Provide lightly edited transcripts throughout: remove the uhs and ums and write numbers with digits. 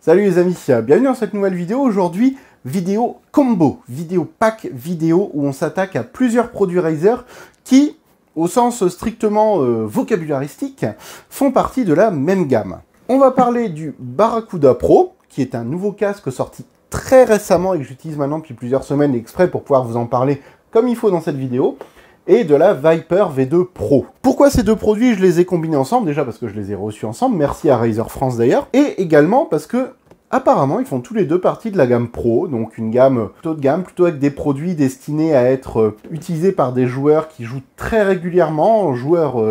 Salut les amis, bienvenue dans cette nouvelle vidéo. Aujourd'hui, vidéo combo, vidéo pack vidéo où on s'attaque à plusieurs produits Razer qui, au sens strictement vocabularistique, font partie de la même gamme. On va parler du Barracuda Pro, qui est un nouveau casque sorti très récemment et que j'utilise maintenant depuis plusieurs semaines exprès pour pouvoir vous en parler comme il faut dans cette vidéo, et de la Viper V2 Pro. Pourquoi ces deux produits, je les ai combinés ensemble? Déjà parce que je les ai reçus ensemble, merci à Razer France d'ailleurs, et également parce que apparemment ils font tous les deux partie de la gamme Pro, donc une gamme plutôt de gamme, plutôt avec des produits destinés à être utilisés par des joueurs qui jouent très régulièrement, joueurs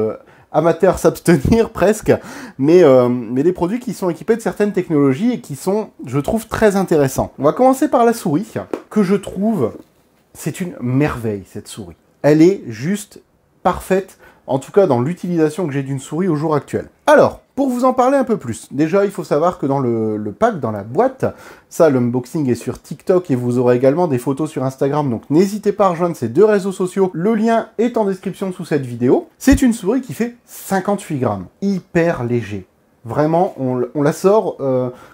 amateurs s'abstenir presque, mais des produits qui sont équipés de certaines technologies et qui sont, je trouve, très intéressants. On va commencer par la souris, que je trouve, c'est une merveille cette souris. Elle est juste parfaite, en tout cas dans l'utilisation que j'ai d'une souris au jour actuel. Alors, pour vous en parler un peu plus, déjà il faut savoir que dans le pack, dans la boîte, ça l'unboxing est sur TikTok et vous aurez également des photos sur Instagram, donc n'hésitez pas à rejoindre ces deux réseaux sociaux, le lien est en description sous cette vidéo. C'est une souris qui fait 58 grammes, hyper léger. Vraiment, on la sort,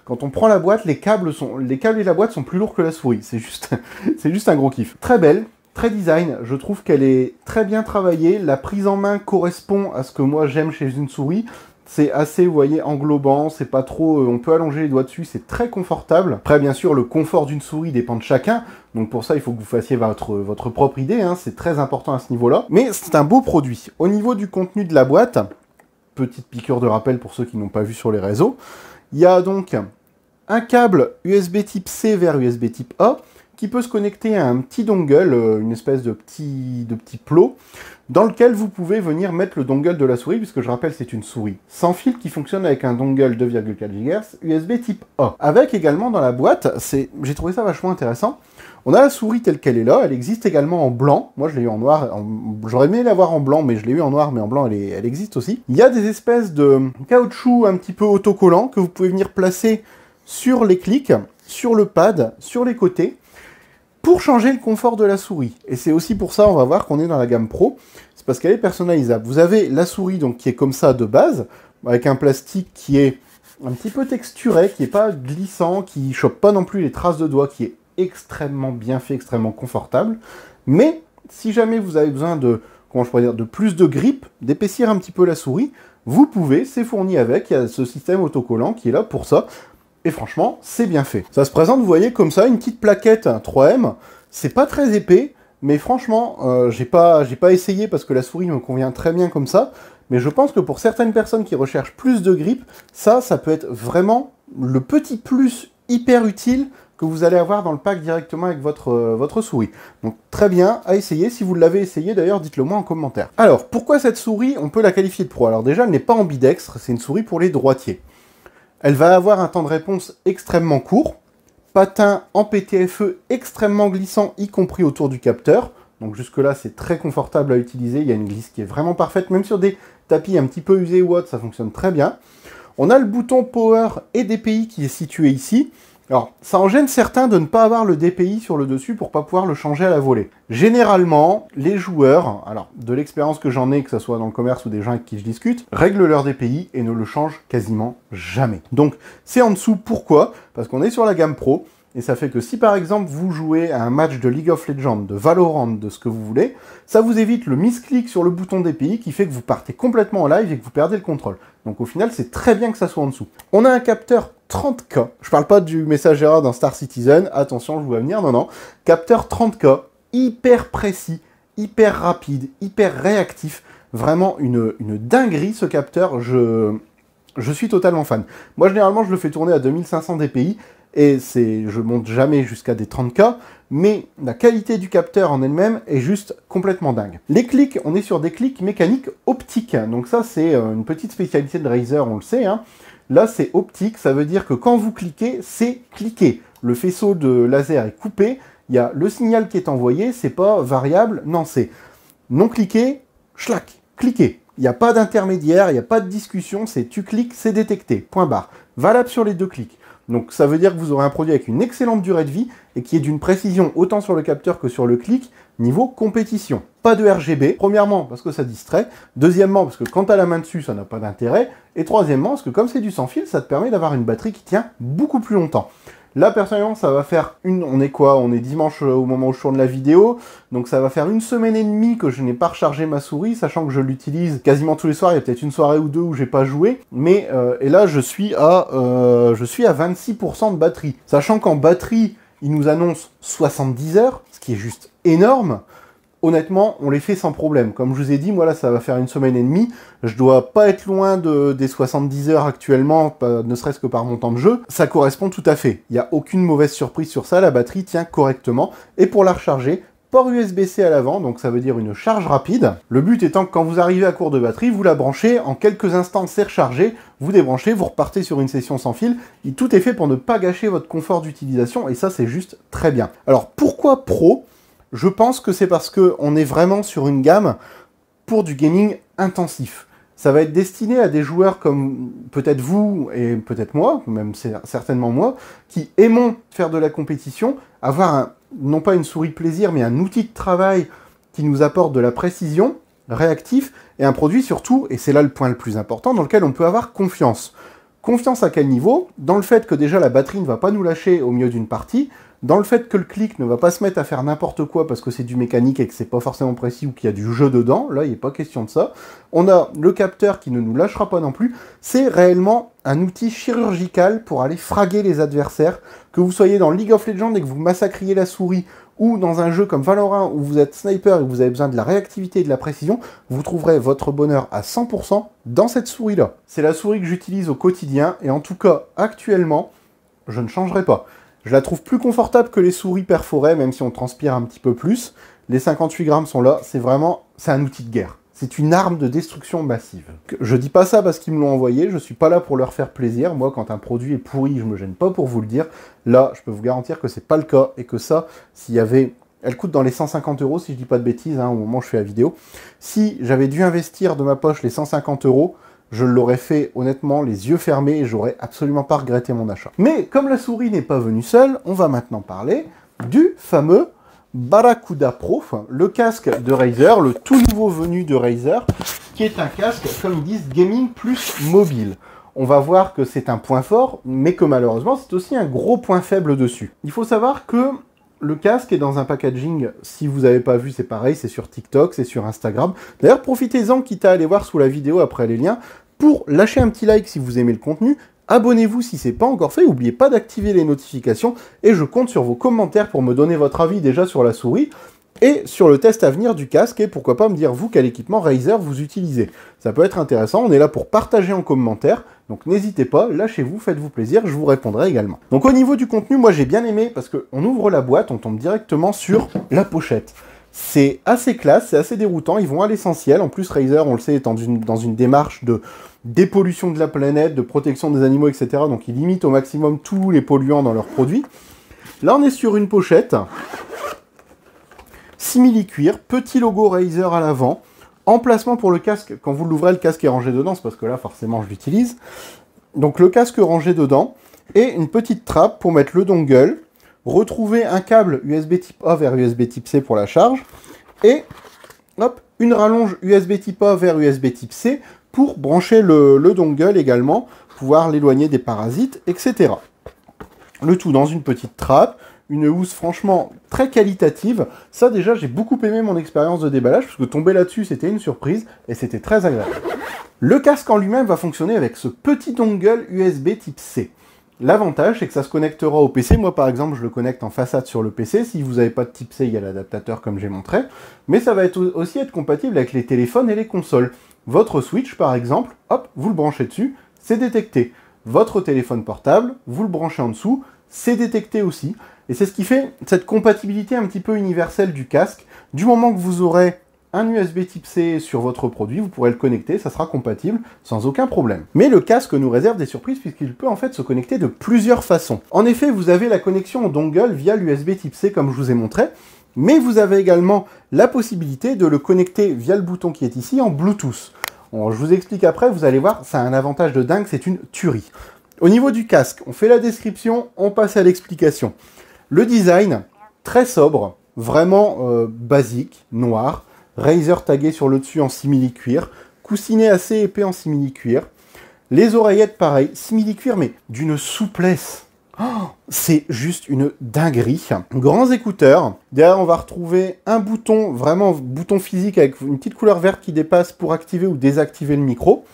quand on prend la boîte, les câbles et la boîte sont plus lourds que la souris, c'est juste un gros kiff. Très belle. Très design, je trouve qu'elle est très bien travaillée, la prise en main correspond à ce que moi j'aime chez une souris, c'est assez, vous voyez, englobant, c'est pas trop, on peut allonger les doigts dessus, c'est très confortable. Après, bien sûr, le confort d'une souris dépend de chacun, donc pour ça, il faut que vous fassiez votre propre idée, hein, c'est très important à ce niveau-là. Mais c'est un beau produit. Au niveau du contenu de la boîte, petite piqûre de rappel pour ceux qui n'ont pas vu sur les réseaux, il y a donc un câble USB type C vers USB type A, qui peut se connecter à un petit dongle, une espèce de petit plot, dans lequel vous pouvez venir mettre le dongle de la souris, puisque je rappelle c'est une souris sans fil qui fonctionne avec un dongle 2,4 GHz USB type A. Avec également dans la boîte, j'ai trouvé ça vachement intéressant, on a la souris telle qu'elle est là, elle existe également en blanc, moi je l'ai eu en noir, j'aurais aimé l'avoir en blanc, mais je l'ai eu en noir, mais en blanc elle existe aussi. Il y a des espèces de caoutchouc un petit peu autocollants que vous pouvez venir placer sur les clics, sur le pad, sur les côtés, pour changer le confort de la souris. Et c'est aussi pour ça, on va voir qu'on est dans la gamme Pro, c'est parce qu'elle est personnalisable. Vous avez la souris donc qui est comme ça de base, avec un plastique qui est un petit peu texturé, qui n'est pas glissant, qui chope pas non plus les traces de doigts, qui est extrêmement bien fait, extrêmement confortable. Mais si jamais vous avez besoin de, comment je pourrais dire, de plus de grip, d'épaissir un petit peu la souris, vous pouvez, c'est fourni avec, il y a ce système autocollant qui est là pour ça. Et franchement, c'est bien fait. Ça se présente, vous voyez, comme ça, une petite plaquette 3M. C'est pas très épais, mais franchement, j'ai pas essayé parce que la souris me convient très bien comme ça. Mais je pense que pour certaines personnes qui recherchent plus de grip, ça peut être vraiment le petit plus hyper utile que vous allez avoir dans le pack directement avec votre souris. Donc très bien à essayer. Si vous l'avez essayé, d'ailleurs, dites-le moi en commentaire. Alors, pourquoi cette souris, on peut la qualifier de pro? Alors déjà, elle n'est pas ambidextre, c'est une souris pour les droitiers. Elle va avoir un temps de réponse extrêmement court, patin en PTFE extrêmement glissant, y compris autour du capteur. Donc jusque-là, c'est très confortable à utiliser. Il y a une glisse qui est vraiment parfaite, même sur des tapis un petit peu usés ou autres, ça fonctionne très bien. On a le bouton Power et DPI qui est situé ici. Alors, ça en gêne certains de ne pas avoir le DPI sur le dessus pour pas pouvoir le changer à la volée. Généralement, les joueurs, alors de l'expérience que j'en ai, que ce soit dans le commerce ou des gens avec qui je discute, règlent leur DPI et ne le changent quasiment jamais. Donc, c'est en dessous. Pourquoi? Parce qu'on est sur la gamme Pro, et ça fait que si par exemple vous jouez à un match de League of Legends, de Valorant, de ce que vous voulez, ça vous évite le misclick sur le bouton DPI qui fait que vous partez complètement en live et que vous perdez le contrôle. Donc au final, c'est très bien que ça soit en dessous. On a un capteur 30K, je parle pas du message erreur d'un Star Citizen, attention, je vous vois venir, non, capteur 30K, hyper précis, hyper rapide, hyper réactif, vraiment une dinguerie ce capteur, je suis totalement fan. Moi généralement je le fais tourner à 2500 dpi, et je monte jamais jusqu'à des 30K, mais la qualité du capteur en elle-même est juste complètement dingue. Les clics, on est sur des clics mécaniques optiques, donc ça c'est une petite spécialité de Razer, on le sait, hein. Là c'est optique, ça veut dire que quand vous cliquez, c'est cliquer. Le faisceau de laser est coupé, il y a le signal qui est envoyé, c'est pas variable, non c'est non cliqué, schlac, cliquer. Il n'y a pas d'intermédiaire, il n'y a pas de discussion, c'est tu cliques, c'est détecté, point barre. Valable sur les deux clics. Donc ça veut dire que vous aurez un produit avec une excellente durée de vie et qui est d'une précision autant sur le capteur que sur le clic, niveau compétition. Pas de RGB, premièrement parce que ça distrait, deuxièmement parce que quand tu as la main dessus ça n'a pas d'intérêt, et troisièmement parce que comme c'est du sans fil, ça te permet d'avoir une batterie qui tient beaucoup plus longtemps. Là, personnellement, ça va faire on est quoi? On est dimanche au moment où je tourne la vidéo, donc ça va faire 1 semaine et demie que je n'ai pas rechargé ma souris, sachant que je l'utilise quasiment tous les soirs. Il y a peut-être une soirée ou deux où j'ai pas joué, mais et là je suis à 26% de batterie, sachant qu'en batterie, il nous annonce 70 heures, ce qui est juste énorme. Honnêtement, on les fait sans problème. Comme je vous ai dit, moi là, ça va faire 1 semaine et demie. Je dois pas être loin des 70 heures actuellement, ne serait-ce que par mon temps de jeu. Ça correspond tout à fait. Il n'y a aucune mauvaise surprise sur ça. La batterie tient correctement. Et pour la recharger, port USB-C à l'avant, donc ça veut dire une charge rapide. Le but étant que quand vous arrivez à court de batterie, vous la branchez, en quelques instants c'est rechargé, vous débranchez, vous repartez sur une session sans fil. Et tout est fait pour ne pas gâcher votre confort d'utilisation. Et ça, c'est juste très bien. Alors, pourquoi Pro ? Je pense que c'est parce qu'on est vraiment sur une gamme pour du gaming intensif. Ça va être destiné à des joueurs comme peut-être vous et peut-être moi, même certainement moi, qui aimons faire de la compétition, avoir non pas une souris plaisir, mais un outil de travail qui nous apporte de la précision, réactif, et un produit surtout, et c'est là le point le plus important, dans lequel on peut avoir confiance. Confiance à quel niveau? Dans le fait que déjà la batterie ne va pas nous lâcher au milieu d'une partie, dans le fait que le clic ne va pas se mettre à faire n'importe quoi parce que c'est du mécanique et que c'est pas forcément précis ou qu'il y a du jeu dedans, là il n'est pas question de ça. On a le capteur qui ne nous lâchera pas non plus, c'est réellement un outil chirurgical pour aller fraguer les adversaires, que vous soyez dans League of Legends et que vous massacriez la souris, ou dans un jeu comme Valorant où vous êtes sniper et que vous avez besoin de la réactivité et de la précision, vous trouverez votre bonheur à 100% dans cette souris-là. C'est la souris que j'utilise au quotidien et en tout cas actuellement, je ne changerai pas. Je la trouve plus confortable que les souris perforées, même si on transpire un petit peu plus. Les 58 grammes sont là, c'est un outil de guerre. C'est une arme de destruction massive. Je dis pas ça parce qu'ils me l'ont envoyé, je suis pas là pour leur faire plaisir. Moi, quand un produit est pourri, je me gêne pas pour vous le dire. Là, je peux vous garantir que c'est pas le cas, et que ça, s'il y avait... Elle coûte dans les 150 € si je dis pas de bêtises, au moment où je fais la vidéo. Si j'avais dû investir de ma poche les 150 €, je l'aurais fait honnêtement les yeux fermés et j'aurais absolument pas regretté mon achat. Mais comme la souris n'est pas venue seule, on va maintenant parler du fameux Barracuda Pro, le casque de Razer, le tout nouveau venu de Razer, qui est un casque, comme ils disent, gaming plus mobile. On va voir que c'est un point fort, mais que malheureusement c'est aussi un gros point faible dessus. Il faut savoir que le casque est dans un packaging, si vous n'avez pas vu, c'est pareil, c'est sur TikTok, c'est sur Instagram. D'ailleurs, profitez-en, quitte à aller voir sous la vidéo après les liens, pour lâcher un petit like si vous aimez le contenu. Abonnez-vous si ce n'est pas encore fait, n'oubliez pas d'activer les notifications, et je compte sur vos commentaires pour me donner votre avis déjà sur la souris, et sur le test à venir du casque, et pourquoi pas me dire vous quel équipement Razer vous utilisez. Ça peut être intéressant, on est là pour partager en commentaire, donc n'hésitez pas, lâchez-vous, faites-vous plaisir, je vous répondrai également. Donc au niveau du contenu, moi j'ai bien aimé, parce qu'on ouvre la boîte, on tombe directement sur la pochette. C'est assez classe, c'est assez déroutant, ils vont à l'essentiel. En plus, Razer, on le sait, est dans une démarche de dépollution de la planète, de protection des animaux, etc. Donc ils limitent au maximum tous les polluants dans leurs produits. Là, on est sur une pochette simili-cuir, petit logo Razer à l'avant, emplacement pour le casque. Quand vous l'ouvrez, le casque est rangé dedans, c'est parce que là, forcément, je l'utilise. Donc le casque rangé dedans, et une petite trappe pour mettre le dongle, retrouver un câble USB type A vers USB type C pour la charge, et hop, une rallonge USB type A vers USB type C pour brancher le dongle également, pouvoir l'éloigner des parasites, etc. Le tout dans une petite trappe, une housse franchement très qualitative. Ça déjà, j'ai beaucoup aimé mon expérience de déballage, parce que tomber là-dessus, c'était une surprise, et c'était très agréable. Le casque en lui-même va fonctionner avec ce petit dongle USB type C. L'avantage, c'est que ça se connectera au PC. Moi, par exemple, je le connecte en façade sur le PC. Si vous n'avez pas de type C, il y a l'adaptateur comme j'ai montré. Mais ça va aussi être compatible avec les téléphones et les consoles. Votre Switch, par exemple, hop, vous le branchez dessus, c'est détecté. Votre téléphone portable, vous le branchez en dessous, c'est détecté aussi. Et c'est ce qui fait cette compatibilité un petit peu universelle du casque. Du moment que vous aurez un USB type C sur votre produit, vous pourrez le connecter, ça sera compatible sans aucun problème. Mais le casque nous réserve des surprises puisqu'il peut en fait se connecter de plusieurs façons. En effet, vous avez la connexion au dongle via l'USB type C comme je vous ai montré, mais vous avez également la possibilité de le connecter via le bouton qui est ici en Bluetooth. Bon, je vous explique après, vous allez voir, ça a un avantage de dingue, c'est une tuerie. Au niveau du casque, on fait la description, on passe à l'explication. Le design, très sobre, vraiment basique, noir. Razer tagué sur le dessus en simili-cuir. Coussinet assez épais en simili-cuir. Les oreillettes, pareil, simili-cuir, mais d'une souplesse. Oh, c'est juste une dinguerie. Grands écouteurs. Derrière, on va retrouver un bouton, vraiment bouton physique avec une petite couleur verte qui dépasse pour activer ou désactiver le micro.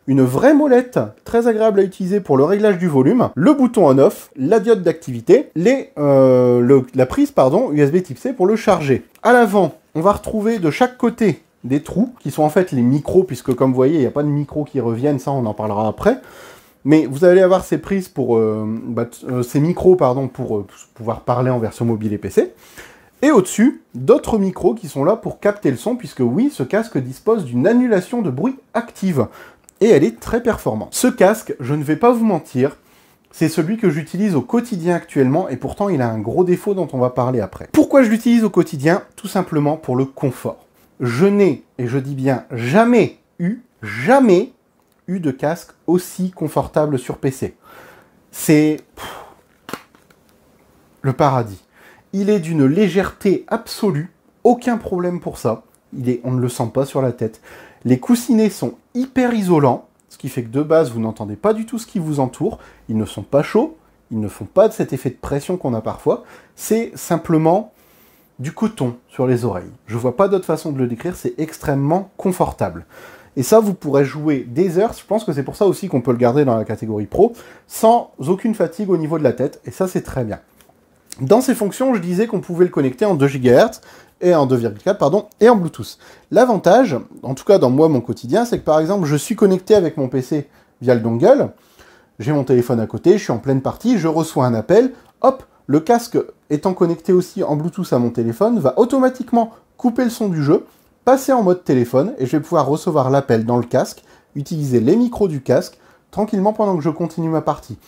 Une vraie molette, très agréable à utiliser pour le réglage du volume. Le bouton on-off, la diode d'activité, la prise USB type C pour le charger. À l'avant, on va retrouver de chaque côté des trous, qui sont en fait les micros, puisque comme vous voyez, il n'y a pas de micros qui reviennent, ça on en parlera après. Mais vous allez avoir ces prises pour ces micros pour pouvoir parler en version mobile et PC. Et au-dessus, d'autres micros qui sont là pour capter le son, puisque oui, ce casque dispose d'une annulation de bruit active. Et elle est très performante. Ce casque, je ne vais pas vous mentir, c'est celui que j'utilise au quotidien actuellement, et pourtant il a un gros défaut dont on va parler après. Pourquoi je l'utilise au quotidien? Tout simplement pour le confort. Je n'ai, et je dis bien jamais eu de casque aussi confortable sur PC. C'est le paradis. Il est d'une légèreté absolue, aucun problème pour ça. On ne le sent pas sur la tête. Les coussinets sont hyper isolants, ce qui fait que de base, vous n'entendez pas du tout ce qui vous entoure. Ils ne sont pas chauds, ils ne font pas de cet effet de pression qu'on a parfois. C'est simplement du coton sur les oreilles. Je vois pas d'autre façon de le décrire, c'est extrêmement confortable. Et ça, vous pourrez jouer des heures, je pense que c'est pour ça aussi qu'on peut le garder dans la catégorie pro, sans aucune fatigue au niveau de la tête, et ça c'est très bien. Dans ces fonctions, je disais qu'on pouvait le connecter en 2 GHz, et en 2,4, pardon, et en Bluetooth. L'avantage, en tout cas dans mon quotidien, c'est que par exemple, je suis connecté avec mon PC via le dongle, j'ai mon téléphone à côté, je suis en pleine partie, je reçois un appel, hop, le casque étant connecté aussi en Bluetooth à mon téléphone, va automatiquement couper le son du jeu, passer en mode téléphone, et je vais pouvoir recevoir l'appel dans le casque, utiliser les micros du casque, tranquillement pendant que je continue ma partie.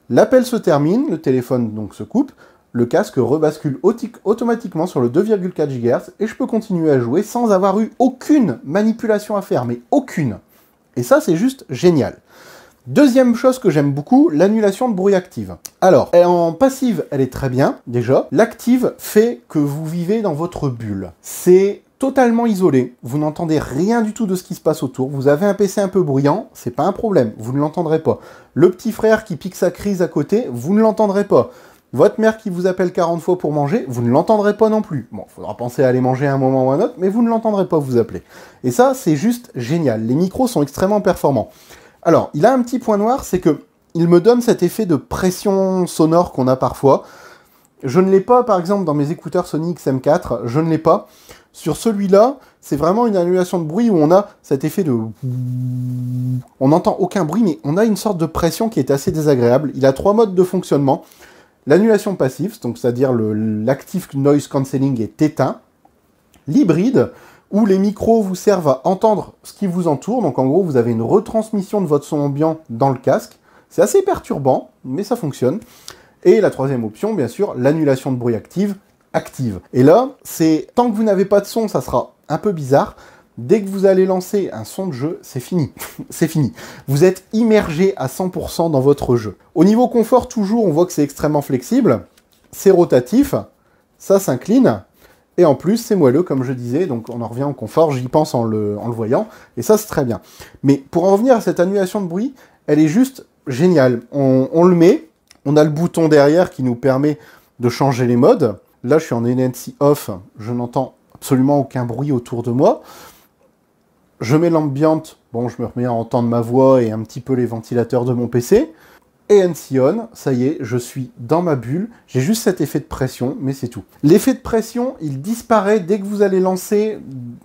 L'appel se termine, le téléphone donc se coupe, le casque rebascule automatiquement sur le 2,4 GHz, et je peux continuer à jouer sans avoir eu aucune manipulation à faire, mais aucune. Et ça, c'est juste génial. Deuxième chose que j'aime beaucoup, l'annulation de bruit active. Alors, en passive, elle est très bien, déjà. L'active fait que vous vivez dans votre bulle. C'est totalement isolé, vous n'entendez rien du tout de ce qui se passe autour. Vous avez un PC un peu bruyant, c'est pas un problème, vous ne l'entendrez pas. Le petit frère qui pique sa crise à côté, vous ne l'entendrez pas. Votre mère qui vous appelle 40 fois pour manger, vous ne l'entendrez pas non plus. Bon, il faudra penser à aller manger à un moment ou à un autre, mais vous ne l'entendrez pas vous appeler. Et ça, c'est juste génial. Les micros sont extrêmement performants. Alors, il a un petit point noir, c'est que il me donne cet effet de pression sonore qu'on a parfois. Je ne l'ai pas, par exemple, dans mes écouteurs Sony XM4, je ne l'ai pas. Sur celui-là, c'est vraiment une annulation de bruit où on a cet effet de... On n'entend aucun bruit, mais on a une sorte de pression qui est assez désagréable. Il a 3 modes de fonctionnement. L'annulation passive, donc c'est-à-dire l'active noise cancelling est éteint. L'hybride, où les micros vous servent à entendre ce qui vous entoure. Donc en gros, vous avez une retransmission de votre son ambiant dans le casque. C'est assez perturbant, mais ça fonctionne. Et la troisième option, bien sûr, l'annulation de bruit active. Et là, c'est tant que vous n'avez pas de son, ça sera un peu bizarre. Dès que vous allez lancer un son de jeu, c'est fini. C'est fini. Vous êtes immergé à 100% dans votre jeu. Au niveau confort, toujours, on voit que c'est extrêmement flexible. C'est rotatif. Ça s'incline. Et en plus, c'est moelleux, comme je disais. Donc, on en revient au confort. J'y pense en le voyant. Et ça, c'est très bien. Mais pour en revenir à cette annulation de bruit, elle est juste géniale. On le met. On a le bouton derrière qui nous permet de changer les modes. Là, je suis en ANC off. Je n'entends absolument aucun bruit autour de moi. Je mets l'ambiante, bon, je me remets à entendre ma voix et un petit peu les ventilateurs de mon PC. Et ANC on, ça y est, je suis dans ma bulle. J'ai juste cet effet de pression, mais c'est tout. L'effet de pression, il disparaît dès que vous allez lancer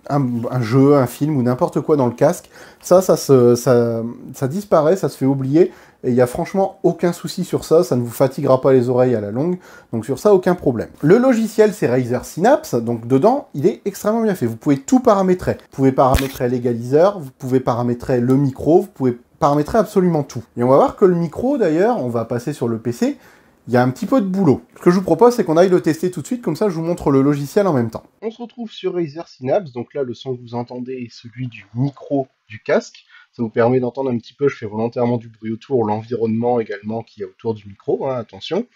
un jeu, un film ou n'importe quoi dans le casque. Ça disparaît, ça se fait oublier. Et il n'y a franchement aucun souci sur ça, ça ne vous fatiguera pas les oreilles à la longue, donc sur ça, aucun problème. Le logiciel, c'est Razer Synapse, donc dedans, il est extrêmement bien fait. Vous pouvez tout paramétrer. Vous pouvez paramétrer l'égaliseur, vous pouvez paramétrer le micro, vous pouvez paramétrer absolument tout. Et on va voir que le micro, d'ailleurs, on va passer sur le PC, il y a un petit peu de boulot. Ce que je vous propose, c'est qu'on aille le tester tout de suite, comme ça je vous montre le logiciel en même temps. On se retrouve sur Razer Synapse, donc là le son que vous entendez est celui du micro du casque. Ça vous permet d'entendre un petit peu, je fais volontairement du bruit autour, l'environnement également qui est autour du micro, hein, attention.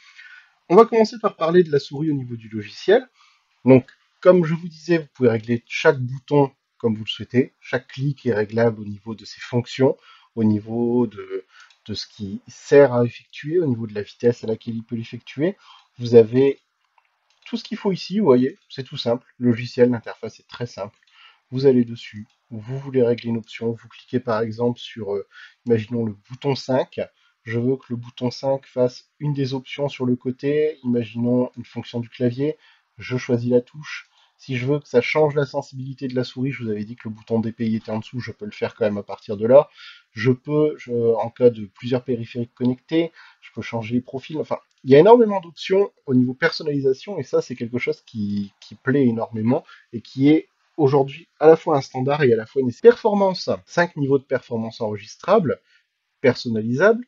On va commencer par parler de la souris au niveau du logiciel. Donc, comme je vous disais, vous pouvez régler chaque bouton comme vous le souhaitez. Chaque clic est réglable au niveau de ses fonctions, au niveau de ce qui sert à effectuer, au niveau de la vitesse à laquelle il peut l'effectuer. Vous avez tout ce qu'il faut ici, vous voyez, c'est tout simple. Le logiciel, l'interface est très simple. Vous allez dessus, vous voulez régler une option, vous cliquez par exemple sur, imaginons le bouton 5, je veux que le bouton 5 fasse une des options sur le côté, imaginons une fonction du clavier, je choisis la touche. Si je veux que ça change la sensibilité de la souris, je vous avais dit que le bouton DPI était en dessous, je peux le faire quand même à partir de là. Je peux, en cas de plusieurs périphériques connectés, je peux changer les profils, enfin, il y a énormément d'options au niveau personnalisation, et ça c'est quelque chose qui plaît énormément, et qui est aujourd'hui à la fois un standard et à la fois une performance. 5 niveaux de performance enregistrables, personnalisables.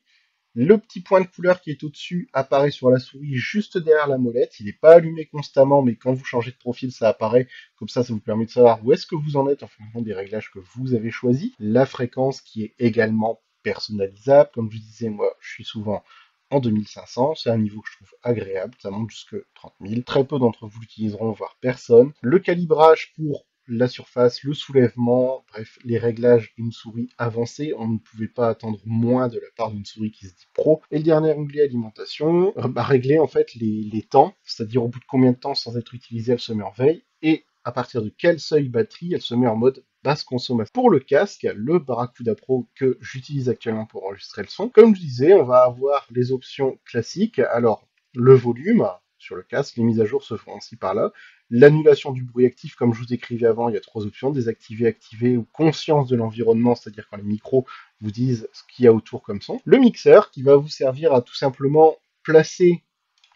Le petit point de couleur qui est au-dessus apparaît sur la souris juste derrière la molette. Il n'est pas allumé constamment, mais quand vous changez de profil, ça apparaît. Comme ça vous permet de savoir où est-ce que vous en êtes en fonction des réglages que vous avez choisis. La fréquence qui est également personnalisable. Comme je disais, moi, je suis souvent en 2500. C'est un niveau que je trouve agréable. Ça monte jusque 30 000. Très peu d'entre vous l'utiliseront, voire personne. Le calibrage pour la surface, le soulèvement, bref, les réglages d'une souris avancée. On ne pouvait pas attendre moins de la part d'une souris qui se dit pro. Et le dernier onglet alimentation, régler en fait les temps, c'est-à-dire au bout de combien de temps sans être utilisée elle se met en veille, et à partir de quel seuil batterie elle se met en mode basse consommation. Pour le casque, le Barracuda Pro que j'utilise actuellement pour enregistrer le son, comme je disais, on va avoir les options classiques. Alors, le volume sur le casque, les mises à jour se font aussi par là. L'annulation du bruit actif, comme je vous écrivais avant, il y a 3 options, désactiver, activer ou conscience de l'environnement, c'est-à-dire quand les micros vous disent ce qu'il y a autour comme son. Le mixeur, qui va vous servir à tout simplement placer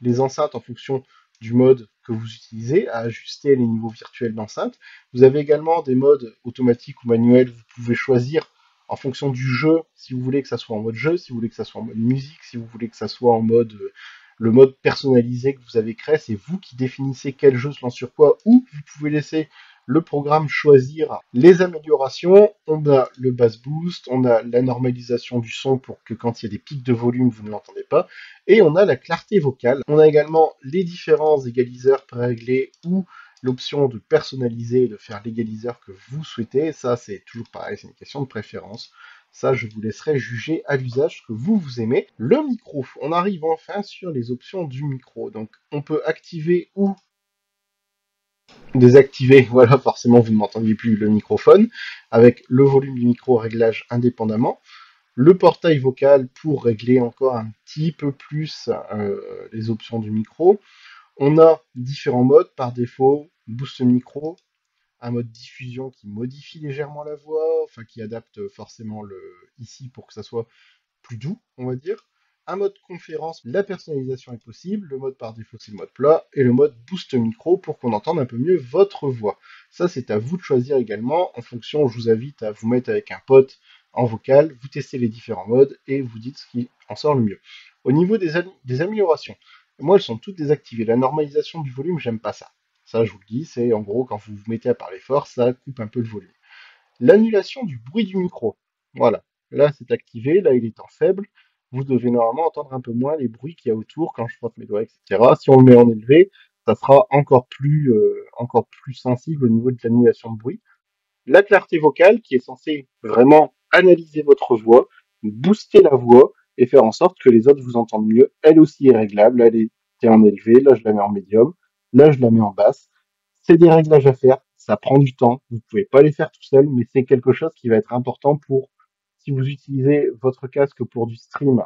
les enceintes en fonction du mode que vous utilisez, à ajuster les niveaux virtuels d'enceinte. Vous avez également des modes automatiques ou manuels, vous pouvez choisir en fonction du jeu, si vous voulez que ça soit en mode jeu, si vous voulez que ça soit en mode musique, si vous voulez que ça soit en mode le mode personnalisé que vous avez créé, c'est vous qui définissez quel jeu se lance sur quoi, ou vous pouvez laisser le programme choisir les améliorations. On a le bass boost, on a la normalisation du son pour que quand il y a des pics de volume, vous ne l'entendez pas, et on a la clarté vocale. On a également les différents égaliseurs préréglés ou l'option de personnaliser et de faire l'égaliseur que vous souhaitez. Ça, c'est toujours pareil, c'est une question de préférence. Ça, je vous laisserai juger à l'usage que vous aimez. Le micro, on arrive enfin sur les options du micro. Donc, on peut activer ou désactiver, voilà, forcément, vous ne m'entendiez plus le microphone, avec le volume du micro réglage indépendamment. Le portail vocal pour régler encore un petit peu plus les options du micro. On a différents modes par défaut, boost micro, un mode diffusion qui modifie légèrement la voix, enfin qui adapte forcément le ici pour que ça soit plus doux, on va dire. Un mode conférence, la personnalisation est possible, le mode par défaut c'est le mode plat, et le mode boost micro pour qu'on entende un peu mieux votre voix. Ça c'est à vous de choisir également, en fonction, je vous invite à vous mettre avec un pote en vocal, vous testez les différents modes et vous dites ce qui en sort le mieux. Au niveau des améliorations, moi elles sont toutes désactivées. La normalisation du volume, j'aime pas ça. Ça, je vous le dis, c'est en gros, quand vous vous mettez à parler fort, ça coupe un peu le volume. L'annulation du bruit du micro. Voilà. Là, c'est activé. Là, il est en faible. Vous devez normalement entendre un peu moins les bruits qu'il y a autour quand je frotte mes doigts, etc. Si on le met en élevé, ça sera encore plus sensible au niveau de l'annulation de bruit. La clarté vocale, qui est censée vraiment analyser votre voix, booster la voix et faire en sorte que les autres vous entendent mieux. Elle aussi est réglable. Là, elle était en élevé. Là, je la mets en médium. Là, je la mets en basse. C'est des réglages à faire. Ça prend du temps. Vous pouvez pas les faire tout seul, mais c'est quelque chose qui va être important pour, si vous utilisez votre casque pour du stream,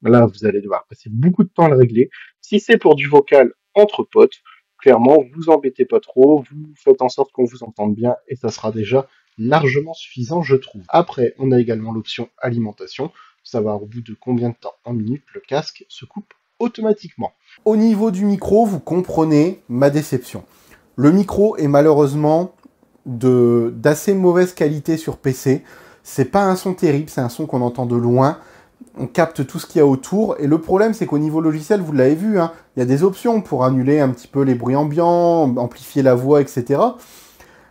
là, vous allez devoir passer beaucoup de temps à le régler. Si c'est pour du vocal entre potes, clairement, vous embêtez pas trop, vous faites en sorte qu'on vous entende bien et ça sera déjà largement suffisant, je trouve. Après, on a également l'option alimentation, savoir au bout de combien de temps en minutes le casque se coupe automatiquement. Au niveau du micro, vous comprenez ma déception. Le micro est malheureusement d'assez mauvaise qualité sur PC. C'est pas un son terrible, c'est un son qu'on entend de loin. On capte tout ce qu'il y a autour. Et le problème, c'est qu'au niveau logiciel, vous l'avez vu, hein, il y a des options pour annuler un petit peu les bruits ambiants, amplifier la voix, etc.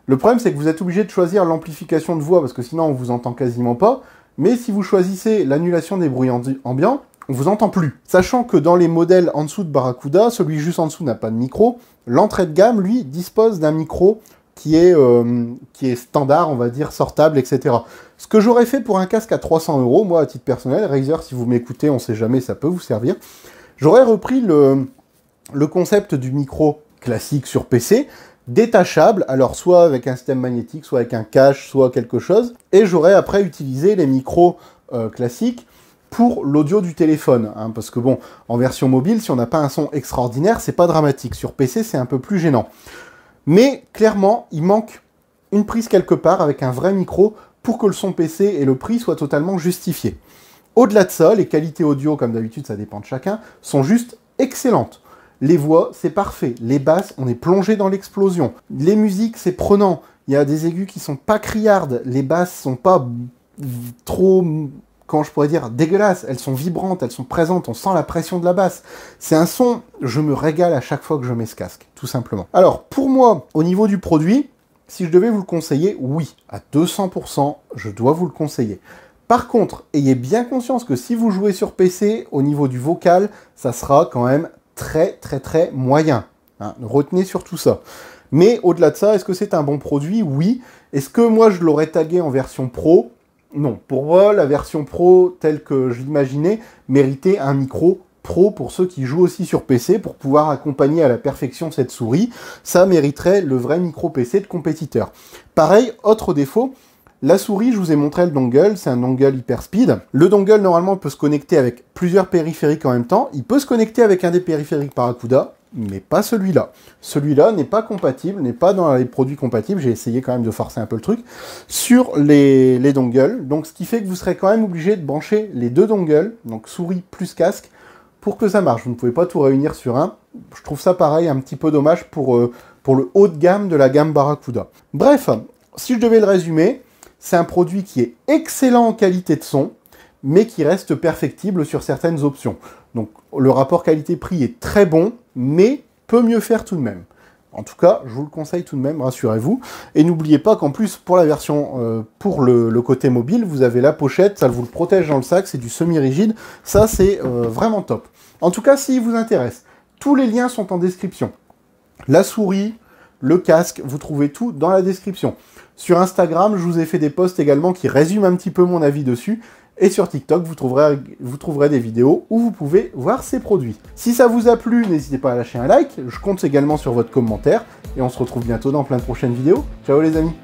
Le problème, c'est que vous êtes obligé de choisir l'amplification de voix, parce que sinon, on vous entend quasiment pas. mais si vous choisissez l'annulation des bruits ambiants, on vous entend plus. Sachant que dans les modèles en dessous de Barracuda, celui juste en dessous n'a pas de micro, l'entrée de gamme, lui, dispose d'un micro qui est standard, on va dire, sortable, etc. Ce que j'aurais fait pour un casque à 300 €, moi, à titre personnel, Razer, si vous m'écoutez, on sait jamais, ça peut vous servir, j'aurais repris le concept du micro classique sur PC, détachable, alors soit avec un système magnétique, soit avec un cache, soit quelque chose, et j'aurais après utilisé les micros classiques pour l'audio du téléphone, hein, parce que bon, en version mobile, si on n'a pas un son extraordinaire, c'est pas dramatique. Sur PC, c'est un peu plus gênant. Mais clairement, il manque une prise quelque part avec un vrai micro pour que le son PC et le prix soient totalement justifiés. Au-delà de ça, les qualités audio, comme d'habitude, ça dépend de chacun, sont juste excellentes. Les voix, c'est parfait. Les basses, on est plongé dans l'explosion. Les musiques, c'est prenant. Il y a des aigus qui sont pas criardes. Les basses sont pas trop, comment je pourrais dire, dégueulasses. Elles sont vibrantes, elles sont présentes. On sent la pression de la basse. C'est un son, je me régale à chaque fois que je mets ce casque, tout simplement. Alors, pour moi, au niveau du produit, si je devais vous le conseiller, oui, à 200%, je dois vous le conseiller. Par contre, ayez bien conscience que si vous jouez sur PC, au niveau du vocal, ça sera quand même très moyen. Hein, retenez surtout ça. Mais au-delà de ça, est-ce que c'est un bon produit? Oui. Est-ce que moi je l'aurais tagué en version pro? Non. Pour moi, la version pro, telle que je l'imaginais, méritait un micro pro pour ceux qui jouent aussi sur PC, pour pouvoir accompagner à la perfection cette souris. Ça mériterait le vrai micro PC de compétiteur. Pareil, autre défaut, la souris, je vous ai montré le dongle, c'est un dongle Hyperspeed. Le dongle, normalement, peut se connecter avec plusieurs périphériques en même temps. Il peut se connecter avec un des périphériques Barracuda, mais pas celui-là. Celui-là n'est pas compatible, n'est pas dans les produits compatibles. J'ai essayé quand même de forcer un peu le truc sur les dongles. Donc, ce qui fait que vous serez quand même obligé de brancher les deux dongles, donc souris plus casque, pour que ça marche. Vous ne pouvez pas tout réunir sur un. Je trouve ça, pareil, un petit peu dommage pour le haut de gamme de la gamme Barracuda. Bref, si je devais le résumer, c'est un produit qui est excellent en qualité de son, mais qui reste perfectible sur certaines options. Donc le rapport qualité-prix est très bon, mais peut mieux faire tout de même. En tout cas, je vous le conseille tout de même, rassurez-vous. Et n'oubliez pas qu'en plus, pour la version, pour le côté mobile, vous avez la pochette, ça vous le protège dans le sac, c'est du semi-rigide. Ça, c'est vraiment top. En tout cas, s'il vous intéresse, tous les liens sont en description. La souris, le casque, vous trouvez tout dans la description. Sur Instagram, je vous ai fait des posts également qui résument un petit peu mon avis dessus. Et sur TikTok, vous trouverez des vidéos où vous pouvez voir ces produits. Si ça vous a plu, n'hésitez pas à lâcher un like. Je compte également sur votre commentaire. Et on se retrouve bientôt dans plein de prochaines vidéos. Ciao les amis!